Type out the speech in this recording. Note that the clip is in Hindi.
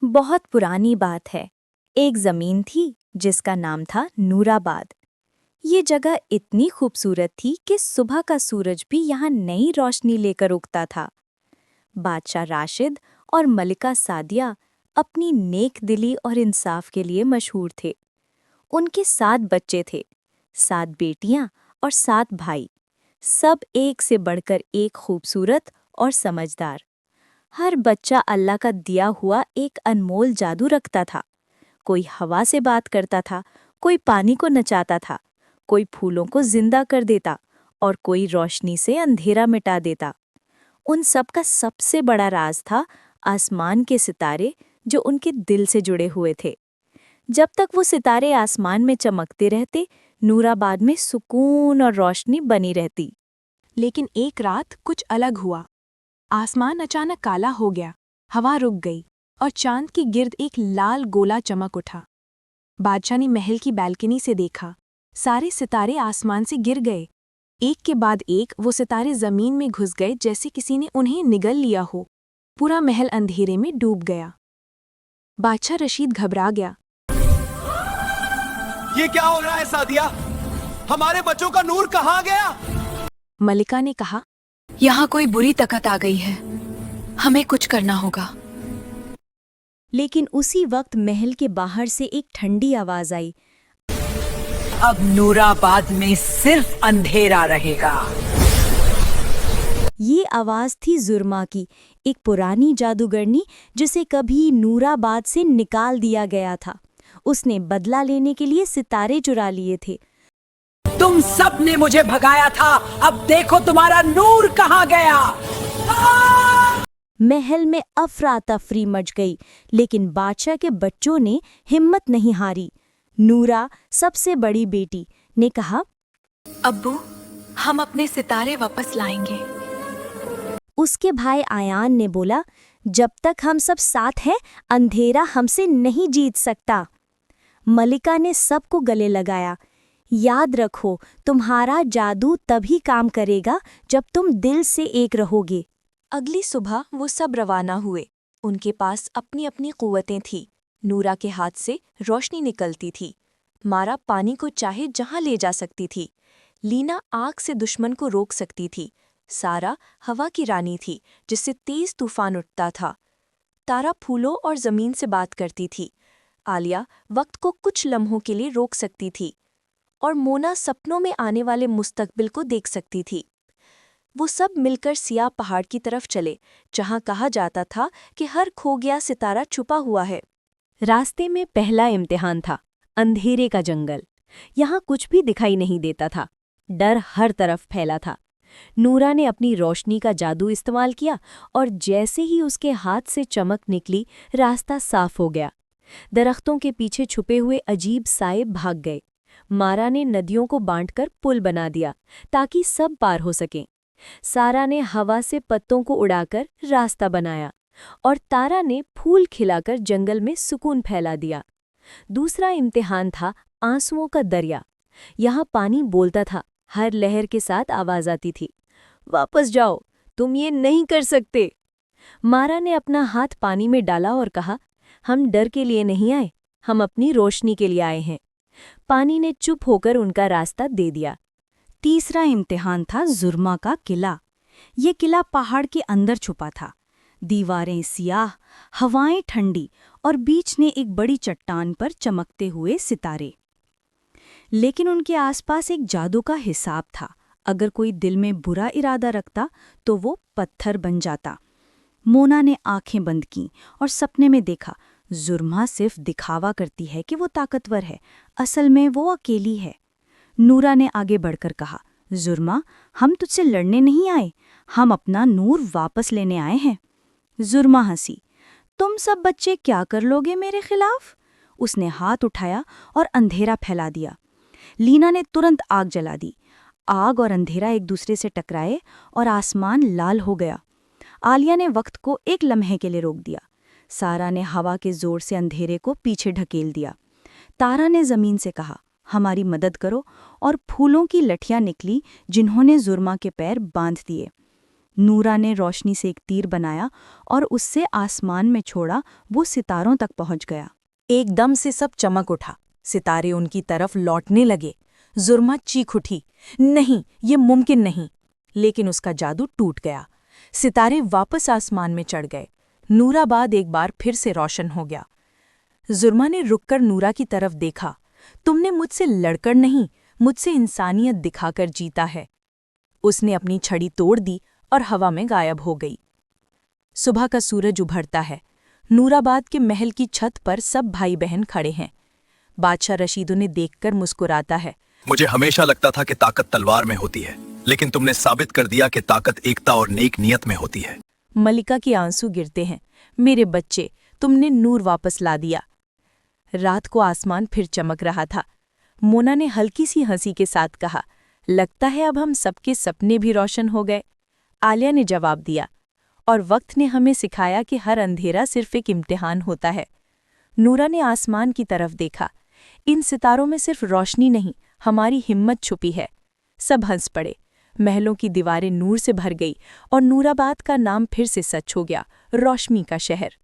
बहुत पुरानी बात है। एक जमीन थी जिसका नाम था नूराबाद। ये जगह इतनी खूबसूरत थी कि सुबह का सूरज भी यहाँ नई रोशनी लेकर उगता था। बादशाह राशिद और मलिका सादिया अपनी नेक दिली और इंसाफ के लिए मशहूर थे। उनके 7 बच्चे थे, 7 बेटियां और 7 भाई, सब एक से बढ़कर एक खूबसूरत और समझदार। हर बच्चा अल्लाह का दिया हुआ एक अनमोल जादू रखता था। कोई हवा से बात करता था, कोई पानी को नचाता था, कोई फूलों को जिंदा कर देता और कोई रोशनी से अंधेरा मिटा देता। उन सब का सबसे बड़ा राज था आसमान के सितारे, जो उनके दिल से जुड़े हुए थे। जब तक वो सितारे आसमान में चमकते रहते, नूराबाद में सुकून और रोशनी बनी रहती। लेकिन एक रात कुछ अलग हुआ। आसमान अचानक काला हो गया, हवा रुक गई और चांद की गिर्द एक लाल गोला चमक उठा। बादशाह ने महल की बैल्कनी से देखा, सारे सितारे आसमान से गिर गए। एक के बाद एक वो सितारे जमीन में घुस गए, जैसे किसी ने उन्हें निगल लिया हो। पूरा महल अंधेरे में डूब गया। बादशाह रशीद घबरा गया। ये क्या हो रहा है सादिया? हमारे बच्चों का नूर कहाँ गया? मलिका ने कहा, यहाँ कोई बुरी ताकत आ गई है, हमें कुछ करना होगा। लेकिन उसी वक्त महल के बाहर से एक ठंडी आवाज आई। अब नूराबाद में सिर्फ अंधेरा रहेगा। ये आवाज थी जुर्मा की, एक पुरानी जादूगरनी जिसे कभी नूराबाद से निकाल दिया गया था। उसने बदला लेने के लिए सितारे चुरा लिए थे। तुम सब ने मुझे भगाया था, अब देखो तुम्हारा नूर कहाँ गया। महल में अफरा तफरी मच गई, लेकिन बादशाह के बच्चों ने हिम्मत नहीं हारी। नूरा, सबसे बड़ी बेटी, ने कहा, अब्बू, हम अपने सितारे वापस लाएंगे। उसके भाई आयान ने बोला, जब तक हम सब साथ हैं, अंधेरा हमसे नहीं जीत सकता। मलिका ने सबको गले लगाया, याद रखो, तुम्हारा जादू तभी काम करेगा जब तुम दिल से एक रहोगे। अगली सुबह वो सब रवाना हुए। उनके पास अपनी अपनी कुव्वतें थीं। नूरा के हाथ से रोशनी निकलती थी। मारा पानी को चाहे जहां ले जा सकती थी। लीना आग से दुश्मन को रोक सकती थी। सारा हवा की रानी थी, जिससे तेज तूफान उठता था। तारा फूलों और जमीन से बात करती थी। आलिया वक्त को कुछ लम्हों के लिए रोक सकती थी। और मोना सपनों में आने वाले मुस्तकबिल को देख सकती थी। वो सब मिलकर सियाह पहाड़ की तरफ चले, जहां कहा जाता था कि हर खो गया सितारा छुपा हुआ है। रास्ते में पहला इम्तिहान था, अंधेरे का जंगल। यहाँ कुछ भी दिखाई नहीं देता था, डर हर तरफ फैला था। नूरा ने अपनी रोशनी का जादू इस्तेमाल किया और जैसे ही उसके हाथ से चमक निकली, रास्ता साफ हो गया। दरख्तों के पीछे छुपे हुए अजीब साए भाग गए। मारा ने नदियों को बांटकर पुल बना दिया ताकि सब पार हो सकें। सारा ने हवा से पत्तों को उड़ाकर रास्ता बनाया और तारा ने फूल खिलाकर जंगल में सुकून फैला दिया। दूसरा इम्तिहान था आंसुओं का दरिया। यहाँ पानी बोलता था, हर लहर के साथ आवाज आती थी, वापस जाओ, तुम ये नहीं कर सकते। मारा ने अपना हाथ पानी में डाला और कहा, हम डर के लिए नहीं आए, हम अपनी रोशनी के लिए आए हैं। पानी ने चुप होकर उनका रास्ता दे दिया। तीसरा इम्तिहान था जुर्मा का किला। ये किला पहाड़ के अंदर छुपा था। दीवारें सियाह, हवाएं ठंडी और बीच में एक बड़ी चट्टान पर चमकते हुए सितारे। लेकिन उनके आसपास एक जादू का हिसाब था। अगर कोई दिल में बुरा इरादा रखता तो वो पत्थर बन जाता। मोना ने आंखें बंद कीं और सपने में देखा, जुर्मा सिर्फ दिखावा करती है कि वो ताकतवर है, असल में वो अकेली है। नूरा ने आगे बढ़कर कहा, जुर्मा, हम तुझसे लड़ने नहीं आए, हम अपना नूर वापस लेने आए हैं। जुर्मा हंसी, तुम सब बच्चे क्या कर लोगे मेरे खिलाफ? उसने हाथ उठाया और अंधेरा फैला दिया। लीना ने तुरंत आग जला दी। आग और अंधेरा एक दूसरे से टकराए और आसमान लाल हो गया। आलिया ने वक्त को एक लम्हे के लिए रोक दिया। सारा ने हवा के जोर से अंधेरे को पीछे ढकेल दिया। तारा ने जमीन से कहा, हमारी मदद करो, और फूलों की लठियां निकली जिन्होंने जुर्मा के पैर बांध दिए। नूरा ने रोशनी से एक तीर बनाया और उससे आसमान में छोड़ा। वो सितारों तक पहुंच गया। एकदम से सब चमक उठा, सितारे उनकी तरफ लौटने लगे। जुर्मा चीख उठी, नहीं, ये मुमकिन नहीं। लेकिन उसका जादू टूट गया। सितारे वापस आसमान में चढ़ गए। नूराबाद एक बार फिर से रोशन हो गया। जुर्मा ने रुककर नूरा की तरफ देखा। तुमने मुझसे लड़कर नहीं, मुझसे इंसानियत दिखाकर जीता है। उसने अपनी छड़ी तोड़ दी और हवा में गायब हो गई। सुबह का सूरज उभरता है। नूराबाद के महल की छत पर सब भाई बहन खड़े हैं। बादशाह रशीद उन्हें देखकर मुस्कुराता है। मुझे हमेशा लगता था कि ताकत तलवार में होती है, लेकिन तुमने साबित कर दिया कि ताकत एकता और नेक नियत में होती है। मलिका के आंसू गिरते हैं। मेरे बच्चे, तुमने नूर वापस ला दिया। रात को आसमान फिर चमक रहा था। मोना ने हल्की सी हंसी के साथ कहा, लगता है अब हम सबके सपने भी रोशन हो गए। आलिया ने जवाब दिया, और वक्त ने हमें सिखाया कि हर अंधेरा सिर्फ एक इम्तिहान होता है। नूरा ने आसमान की तरफ देखा। इन सितारों में सिर्फ रोशनी नहीं, हमारी हिम्मत छुपी है। सब हंस पड़े। महलों की दीवारें नूर से भर गई और नूराबाद का नाम फिर से सच हो गया, रोशनी का शहर।